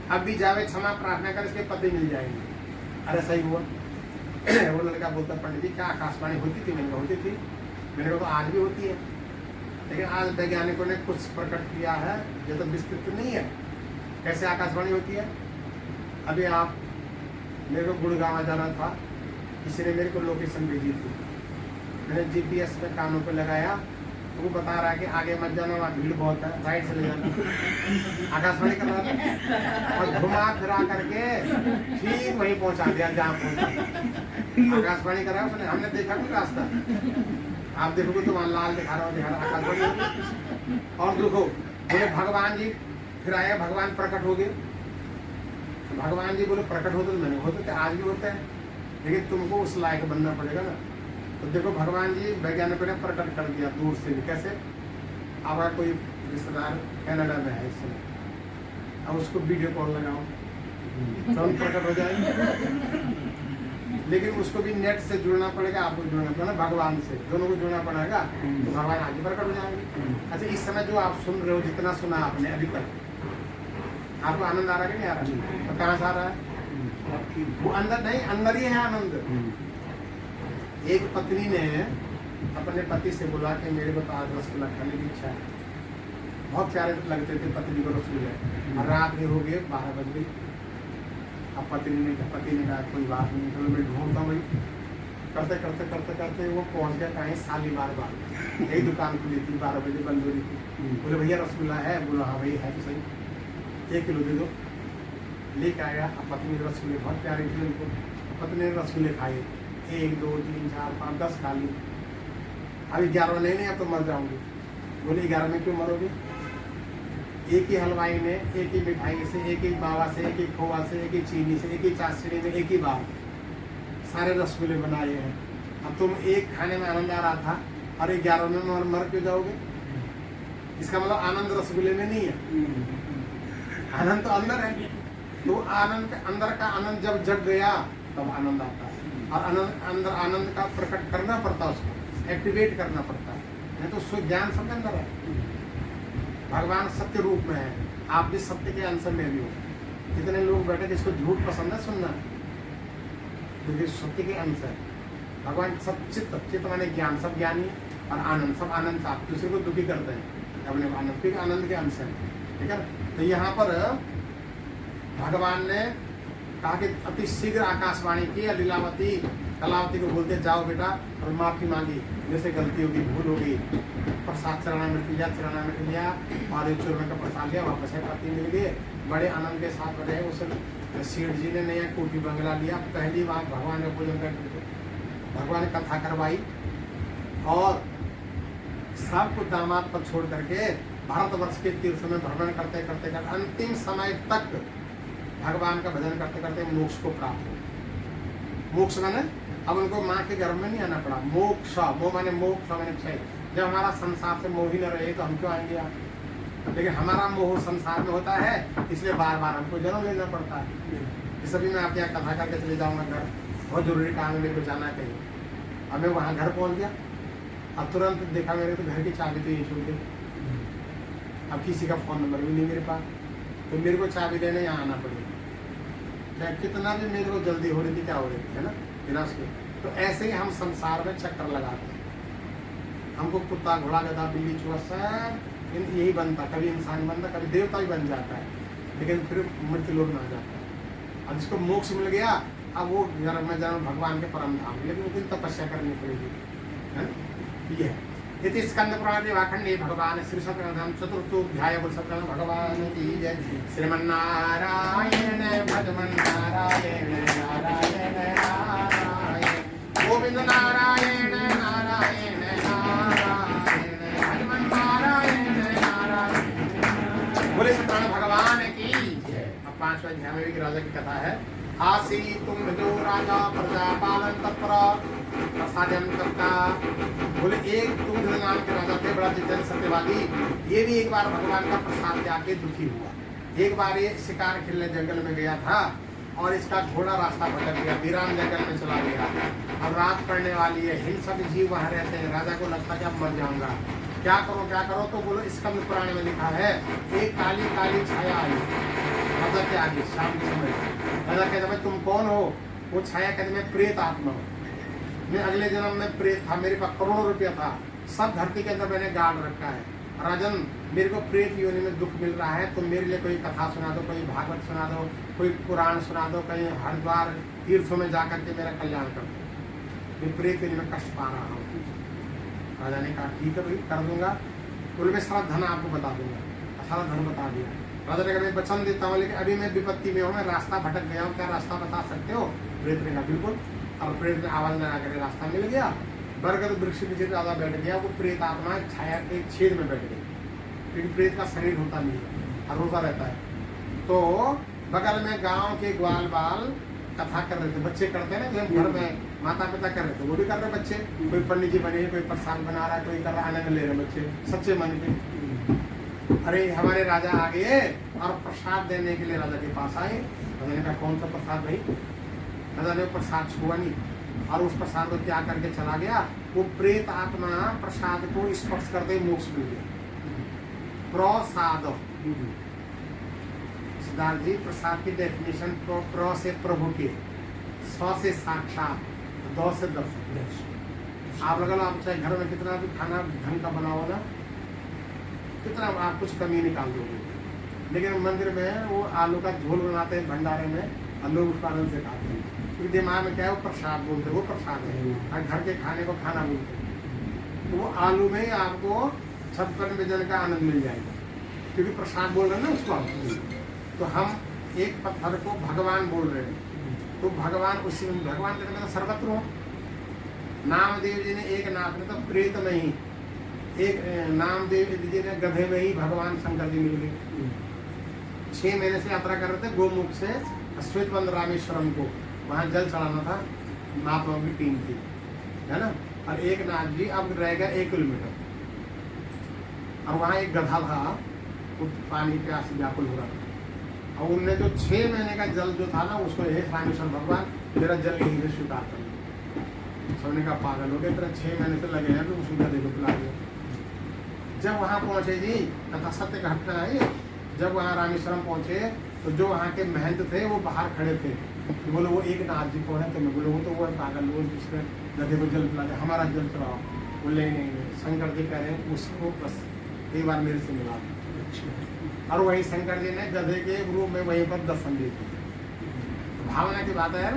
अब भी जावे क्षमा प्रार्थना कर, इसके पति मिल जाएंगे। अरे सही हुआ। वो लड़का बोलता पंडित जी क्या आकाशवाणी होती थी। मैंने होती थी, मेरे को तो आज भी होती है, लेकिन आज वैज्ञानिकों ने कुछ प्रकट किया है जो तो विस्तृत नहीं है। कैसे आकाशवाणी होती है। अभी आप मेरे को गुड़गांव जाना था, किसी ने मेरे को लोकेशन भेजी थी, मैंने GPS पे कानों पे लगाया, तो वो बता रहा है कि आगे मत जाना, वहाँ भीड़ बहुत है, राइट से ले जाना। आकाशवाणी कर रहा था और घुमा फिरा करके ठीक वहीं पहुँचा दिया जहाँ पहुँचा। आकाशवाणी करा उसने, हमने देखा कोई रास्ता, आप देखोगे तो वहाँ लाल दिखा रहा आकाशवाणी। और देखो बोले भगवान जी फिर आया, भगवान प्रकट हो गए। भगवान जी बोले प्रकट होते तो मैंने होते थे, आज भी होते हैं, लेकिन तुमको उस लायक बनना पड़ेगा ना। तो देखो भगवान जी वैज्ञानिकों ने प्रकट कर दिया दूर से भी। कैसे, आपका कोई रिश्तेदार कनाडा में है इस समय, अब उसको वीडियो कॉल लगाओ तो हम प्रकट हो जाएंगे। लेकिन उसको भी नेट से जुड़ना पड़ेगा, आपको जुड़ना पड़ेगा भगवान से, दोनों को जुड़ना पड़ेगा, तो भगवान आगे प्रकट हो जाएंगे। अच्छा इस समय जो आप सुन रहे हो, जितना सुना आपने अभी तक, आपको आनंद आ रहा है कि नहीं आ रहा। तो कहाँ से आ रहा है, वो अंदर नहीं, अंदर ही है आनंद। एक पत्नी ने अपने पति से बोला कि मेरे को तो आज रसगुल्ला खाने की इच्छा है। बहुत प्यारे लगते थे पत्नी को रसगुल्ले, और रात में हो गए 12 बज गई। अब पति ने कहा कोई बात नहीं, चलो मैं ढूंढता हूँ। करते करते करते करते वो पहुँच गया कहीं शालीमार बाग, यही दुकान खुली थी, 12 बजे बंद हो रही थी। बोले भैया रसगुल्ला है। बोला हाँ भाई है तो सही, 1 किलो दे दो। लेके आया। अब पत्नी ने रसगुल्ले बहुत प्यारे थे उनको, पत्नी ने रसगुल्ले खाए, 1 2 3 4 5 10 खा ली। अभी 11 नहीं अब तो मर जाऊंगी। बोले 11 में क्यों मरोगे। एक ही हलवाई ने एक ही मिठाई से, एक ही बावा से, एक ही खोआ से, एक ही चीनी से, एक ही चाशनी में, एक ही बार सारे रसगुल्ले बनाए हैं। अब तुम एक खाने में आनंद आ रहा था, अरे 11 में मर क्यों जाओगे। इसका मतलब आनंद रसगुल्ले में नहीं है, आनंद तो अंदर है। तो आनंद के अंदर का आनंद जब जग गया तब आनंद आता है, और अंदर आनंद का प्रकट करना पड़ता है, उसको एक्टिवेट करना पड़ता है, नहीं तो ज्ञान सब अंदर है। भगवान सत्य रूप में है, आप भी सत्य के अंश में भी हो। कितने लोग बैठे जिसको झूठ पसंद है सुनना, क्योंकि सत्य के अंश है। भगवान सब चित्त, चित्त माने ज्ञान, सब ज्ञानी और आनंद, सब आनंद आप दूसरे को दुखी करते हैं अपने आनंद, फिर आनंद के अंश है। ठीक है, तो यहाँ पर भगवान ने कहा कि अति शीघ्र आकाशवाणी की, लीलावती कलावती को बोलते जाओ बेटा, और माफी मांगी, जैसे गलती होगी, भूल होगी, प्रसाद चढ़ाना मिट लिया, और एक चूरमा का प्रसाद लिया, वापस है पति मिल गए, बड़े आनंद के साथ रहे। उस सेठ जी ने नया कोठी बंगला लिया, पहली बार भगवान का पूजन करके भगवान ने कथा करवाई, और सबको दामाद पर छोड़ करके भारतवर्ष के तीर्थ में भ्रमण करते करते करते अंतिम समय तक भगवान का भजन करते करते मोक्ष को प्राप्त हो। मोक्ष माने अब उनको माँ के गर्भ में नहीं आना पड़ा। मोक्ष, मोह माने मोक्ष माने क्षय। जब हमारा संसार से मोह ही न रहे तो हम क्यों आएंगे यहाँ? लेकिन हमारा मोह संसार में होता है, इसलिए बार बार हमको जन्म लेना पड़ता है। इस अभी मैं आपके यहाँ कथा करके चले जाऊँगा घर, बहुत जरूरी काम है, मेरे को जाना कहीं। अब मैं वहाँ घर पहुँच गया, अब तुरंत देखा मेरे तो घर की चाबी तो यही छूट गई, अब किसी का फोन नंबर भी नहीं मेरे पास, तो मेरे को चाबी देने यहाँ आना पड़ेगा। कितना भी मेरे को जल्दी हो रही थी, क्या हो रही थी, है ना, विनाश की। तो ऐसे ही हम संसार में चक्कर लगाते हैं। हमको कुत्ता, घोड़ा, गधा, बिल्ली, चूहा सब यही बनता, कभी इंसान बनता, कभी देवता भी बन जाता है, लेकिन फिर मृत्यु लोक में आ जाता है। अब जिसको मोक्ष मिल गया, अब वो जन्म में जन्म भगवान के परम धाम, लेकिन उस दिन तपस्या करनी पड़ेगी, है। ये इति स्कंद पुराणे वाखंडे भगवान श्री सत्यनारायण चतुर्थोध्याय भगवान की जय। श्रीमन्नारायण भजमन नारायण नारायण नारायण, गोविंद नारायण नारायण नारायण, भजमन नारायण नारायण। बोले सत्यनारायण भगवान की जय। अब 5वें अध्याय में भी राजा की कथा है। आसी तुम जो राजा प्रजा पालन तत्पर प्रसादन करता। बोले एक तुंग नाम के राजा थे, बड़ा जितन सत्यवादी। ये भी एक बार भगवान का प्रसाद जाके दुखी हुआ। एक बार ये शिकार खेलने जंगल में गया था, और इसका घोड़ा रास्ता भटक गया, वीरान जंगल में चला गया। अब रात पड़ने वाली है, हिंसक जीव वहाँ रहते हैं। राजा को लगता है कि अब मर जाऊंगा, क्या करो। तो बोलो स्कंद पुराण में लिखा है, एक काली काली छाया आई राजा के आगे शाम के समय। राजा कहते भाई तुम कौन हो? वो छाया कहते मैं प्रेत आत्मा हूँ, मैं अगले जन्म में प्रेत था, मेरे पास करोड़ों रुपया था, सब धरती के अंदर मैंने गाड़ रखा है। राजन मेरे को प्रेत योनि में दुख मिल रहा है, तो मेरे लिए कोई कथा सुना दो, कोई भागवत सुना दो, कोई पुराण सुना दो, कहीं हरिद्वार तीर्थों में जाकर के मेरा कल्याण कर दो, मैं प्रेत योनि में कष्ट पा रहा हूँ। राजा ने कहा ठीक है भाई कर दूंगा, उनमें सारा धन आपको बता दूंगा। सारा धन बता दिया। राजा ने कहा मैं वचन देता हूँ, लेकिन अभी मैं विपत्ति में हूँ, मैं रास्ता भटक गया हूँ, क्या रास्ता बता सकते हो? प्रेत ने कहा बिल्कुल। और प्रेत ने आवाज लगा कर रास्ता मिल गया। बरगद वृक्ष के नीचे राजा बैठ गया, वो प्रेत आत्मा छाया के छेद में बैठ गई, क्योंकि प्रेत का शरीर होता नहीं है और रोता रहता है। तो बगल में गांव के ग्वाल बाल कथा कर रहे थे, बच्चे करते हैं ना, जब घर में माता पिता कर रहे थे, वो भी कर रहे बच्चे। कोई पंडित जी बने, कोई प्रसाद बना रहा है, कोई कर रहा, आनंद ले रहे बच्चे सच्चे मन के। अरे हमारे राजा आ गए और प्रसाद देने के लिए राजा के पास आए। राजा ने कहा कौन सा प्रसाद भाई? राजा ने प्रसाद छुआ नहीं, और उस प्रसाद को त्याग करके चला गया। वो प्रेत आत्मा प्रसाद को स्पर्श करते ही मोक्ष मिल गया। प्रसाद, सिद्धार्थ जी, प्रसाद की डेफिनेशन प्र से प्रभु के, स से साक्षात, द से दर्शन। आप लगा लो, आप चाहे घर में कितना भी खाना ढंग का बनाओ ना, कितना आप कुछ कमी निकाल दोगे, लेकिन मंदिर में वो आलू का झोल बनाते हैं भंडारे में, और लोग उसका आनंद से खाते हैं, क्योंकि दिमाग में क्या है, वो प्रसाद बोलते हैं, वो प्रसाद है। और घर के खाने को खाना बोलते हैं, तो वो आलू में ही आपको छप्पन व्यंजन का आनंद मिल जाएगा, क्योंकि प्रसाद बोल रहे हैं ना उसको। तो हम एक पत्थर को भगवान बोल रहे हैं, तो भगवान उसी भगवान कहते हैं सर्वत्र हो। नामदेव जी ने एक नाथ में तो प्रेत में ही, एक नामदेव जी ने गधे में ही भगवान शंकर जी मिल गए। 6 महीने से यात्रा कर रहे थे गोमुख से श्वेतबंद रामेश्वरम को, वहाँ जल चढ़ाना था, महात्मा की टीम थी, है ना। और एक नाथ जी अब रह गया 1 किलोमीटर, और वहाँ एक गधा था, वो पानी प्यास व्याकुल हो रहा था, और उनने जो 6 महीने का जल जो था ना, उसको हे रामेश्वर भगवान मेरा जल यहीं से स्वीकार कर लिया। सबने कहा पागल हो गए, तेरा 6 महीने से लगे हैं, तो उसको देखो पिला दिया। जब वहाँ पहुँचे जी, कथा सत्य घटना है, जब वहाँ रामेश्वरम पहुँचे तो जो वहाँ के महंत थे वो बाहर खड़े थे, तो बोले वो एक नाथ जी कौन है? तो मैं बोले वो तो वो है पागल, वो जिसने गधे को जल पिला दे, हमारा जल चढ़ाओ। बोले नहीं, शंकर जी कह रहे हैं उसको बस एक बार मेरे से मिला दो। और वही शंकर जी ने गधे के रूप में वहीं पर दर्शन दे दिए। भावना की बात है,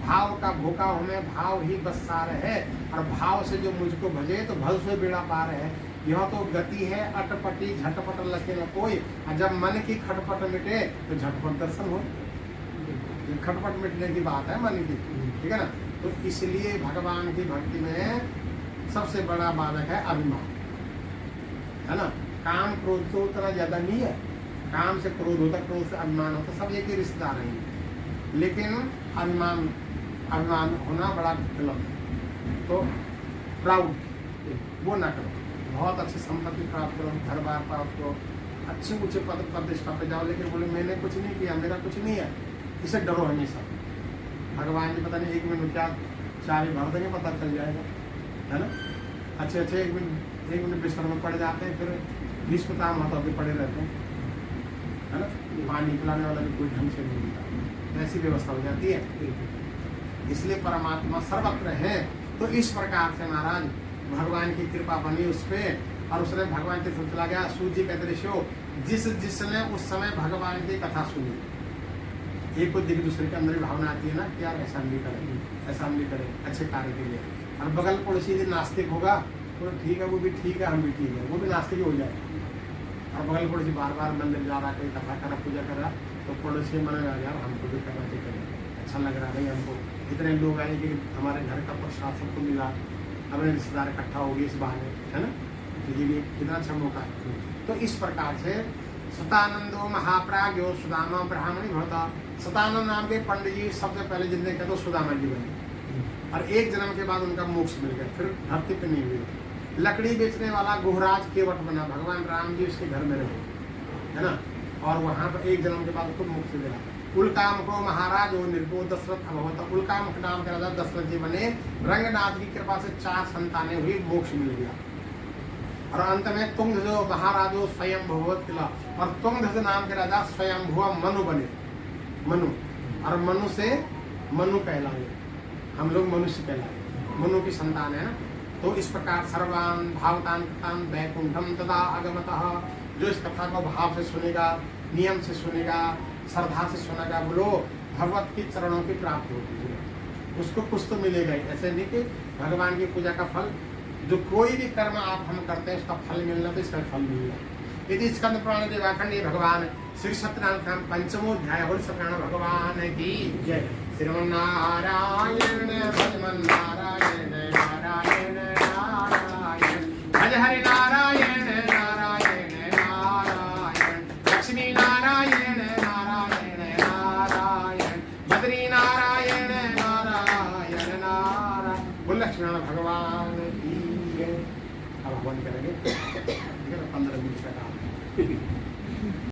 भाव का भूखा हमें भाव ही बस सार है, और भाव से जो मुझको भजे तो भव से बेड़ा पार है। यह तो गति है अटपटी झटपट लगे न कोई, और जब मन की खटपट मिटे तो झटपट दर्शन हो। ये खटपट मिटने की बात है मन की, ठीक है ना। तो इसलिए भगवान की भक्ति में सबसे बड़ा बाधक है अभिमान, है ना। काम क्रोध तो उतना ज्यादा नहीं है, काम से क्रोध होता, क्रोध से अभिमान होता, सब एक ही रिश्तेदार हैं। लेकिन अभिमान होना बड़ा गलत है। तो प्राउड वो ना करो, बहुत अच्छी संपत्ति प्राप्त करो, घर बार प्राप्त करो, अच्छे ऊंचे पद प्रतिष्ठा पे जाओ, लेकिन बोले मैंने कुछ नहीं किया, मेरा कुछ नहीं है, इसे डरो हमेशा। भगवान जी पता नहीं 1 मिनट क्या 4 भर देंगे, पता चल जाएगा, है ना। अच्छे 1 मिनट बिस्तर में पड़ जाते हैं, फिर 20 पताम हाथों पे पड़े रहते हैं, है ना। पानी पिलाने वाला भी कोई ढंग से नहीं मिलता, ऐसी व्यवस्था हो जाती है। इसलिए परमात्मा सर्वत्र है। तो इस प्रकार से महाराज भगवान की कृपा बनी उस पर, और उसने भगवान के साथ चला गया। सूर्य का दृश्य हो, जिसने उस समय भगवान की कथा सुनी, एक को देख दूसरे के अंदर भावना आती है ना कि यार ऐसा नहीं करें, ऐसा नहीं करें अच्छे कार्य के लिए। और बगल पड़ोसी यदि नास्तिक होगा तो ठीक है, वो भी ठीक है, हम भी ठीक है, वो भी नास्तिक हो जाएगा। और बगल पड़ोसी बार बार मंदिर जा रहा, कोई कथा कर रहा, पूजा कर रहा, तो पड़ोसी मन में आ यार हमको भी करना चाहिए, अच्छा लग रहा नहीं हमको, इतने लोग आए कि हमारे घर का प्रसाद सबको मिला, हमारे रिश्तेदार इकट्ठा हो गए इस बहाने, है ना। तो ये भी कितना अच्छा मौका है। तो इस प्रकार से सतानंदो महाप्राज्यो सुदामा ब्राह्मणी भवता। सतानंद नाम के पंडित जी सबसे पहले जिंदगी के तो सुदामा जी बने, और एक जन्म के बाद उनका मोक्ष मिल गया, फिर धरती पे नहीं हुई। लकड़ी बेचने वाला गुहराज केवट बना, भगवान राम जी उसके घर में रहे, है ना। और वहाँ पर एक जन्म के बाद उसको मोक्ष मिला। उल्काम को महाराज वो निर्भो दशरथ अभवत, उल्काम नाम के राजा दशरथ जी बने। रंगनाथ की कृपा से 4 संतानें हुई, मोक्ष मिल गया। और अंत में तुंगध्वज महाराजो स्वयं भगवत किला, और तुंगध्वज नाम के राजा स्वयं भुआ मनु बने, मनु। और मनु से मनु कहलाए, हम लोग मनुष्य कहलाए, मनु की संतान है ना। तो इस प्रकार सर्वान भावतान कृतान वैकुंठम तदा आगमतः, जो इस कथा को भाव से सुनेगा, नियम से सुनेगा, श्रद्धा से सुनेगा, बोलो भगवत की चरणों की प्राप्ति होती है, उसको कुछ तो मिलेगा ही। ऐसे नहीं कि भगवान की पूजा का फल, जो कोई भी कर्म आप हम करते हैं उसका फल मिलना, तो इसका फल मिलना। यदि स्कंद पुराण देवाखंड भगवान श्री सत्यनारायण पंचमोध्याय बोल सत्यनारायण भगवान की जय। श्रीमन्नारायण श्रीमन्नारायण नारायण नारायण, भज हरि नारायण नारायण नारायण, लक्ष्मी नारायण नारायण नारायण, बद्री नारायण नारायण नारायण, बोल लक्ष्मीनारायण भगवान की जय। अब हवन करेंगे, 15 मिनट का काम है।